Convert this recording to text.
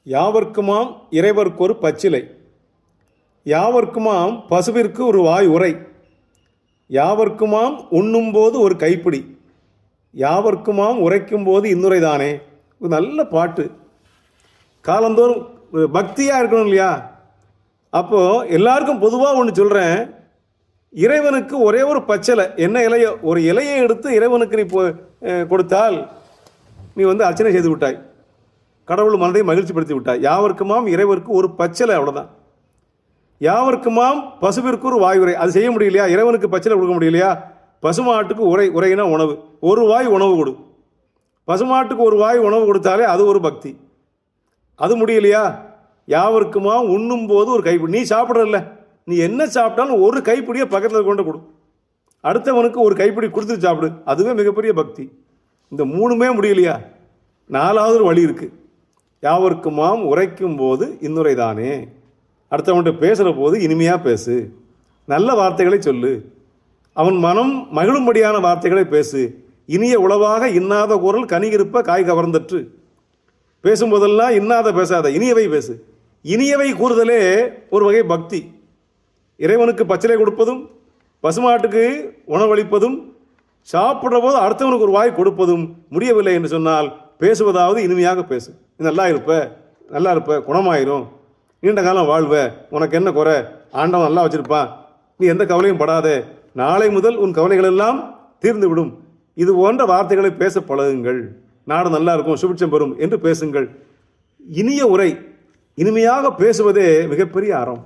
யாவர்க்குமாம் இறைவர்க்கொரு பச்சிலை, யாவர்க்குமாம் பசுவிற்கு ஒரு வாய் உரை, யாவர்க்குமாம் உண்ணும்போது ஒரு கைப்பிடி, யாவர்க்குமாம் உரைக்கும்போது இன்னுரைதானே. ஒரு நல்ல பாட்டு. காலந்தோறும் பக்தியாக இருக்கணும் இல்லையா? அப்போது எல்லாருக்கும் பொதுவாக ஒன்று சொல்கிறேன். இறைவனுக்கு ஒரே ஒரு பச்சிலை, என்ன இலையோ ஒரு இலையை எடுத்து இறைவனுக்கு நீ கொடுத்தால் நீ அர்ச்சனை செய்து விட்டாய், கடவுள் மனதை மகிழ்ச்சிப்படுத்தி விட்டாய். யாவர்க்குமாம் இறைவருக்கு ஒரு பச்சிலை, அவ்வளோதான். யாவர்க்குமாம் பசுவிற்கு ஒரு வாய் உரை, அது செய்ய முடியலையா? இறைவனுக்கு பச்சிலை கொடுக்க முடியலையா? பசுமாட்டுக்கு உரைனா உணவு, ஒரு வாய் உணவு கொடு. பசுமாட்டுக்கு ஒரு வாய் உணவு கொடுத்தாலே அது ஒரு பக்தி. அது முடியலையா? யாவர்க்குமாம் உண்ணும் போது ஒரு கைப்பிடி. நீ சாப்பிட்றல்ல, நீ என்ன சாப்பிட்டாலும் ஒரு கைப்பிடியை பக்கத்தில் கொண்டு கொடு, அடுத்தவனுக்கு ஒரு கைப்பிடி கொடுத்துட்டு சாப்பிடு, அதுவே மிகப்பெரிய பக்தி. இந்த மூணுமே முடியலையா? நாலாவது ஒரு வழி இருக்குது. யாவர்க்குமாம் உரைக்கும் போது இன்னுரைதானே. அடுத்தவன்கிட்ட பேசுகிற போது இனிமையாக பேசு, நல்ல வார்த்தைகளை சொல்லு, அவன் மனம் மகிழும்படியான வார்த்தைகளை பேசு. இனிய உளவாக இன்னாத குரல் கனியிருப்ப காய் கவர்ந்தற்று. பேசும்போதெல்லாம் இன்னாத பேசாத, இனியவை பேசு. இனியவை கூறுதலே ஒரு வகை பக்தி. இறைவனுக்கு பச்சிலை கொடுப்பதும், பசுமாட்டுக்கு உணவளிப்பதும், சாப்பிட்ற போது அடுத்தவனுக்கு ஒரு வாய் கொடுப்பதும் முடியவில்லை என்று சொன்னால் பேசுவதாவது இனிமையாக பேசு. நல்லா இருப்ப, குணமாயிரும், நீண்ட காலம் வாழ்வ, உனக்கு என்ன குறை, ஆண்டவன் நல்லா வச்சிருப்பான், நீ எந்த கவலையும் படாத, நாளை முதல் உன் கவலைகள் எல்லாம் தீர்ந்து விடும். இது போன்ற வார்த்தைகளை பேச பழகுங்கள். நாடு நல்லா இருக்கும், சுபிட்சம் பெறும் என்று பேசுங்கள். இனிய உரை, இனிமையாக பேசுவதே மிகப்பெரிய அறம்.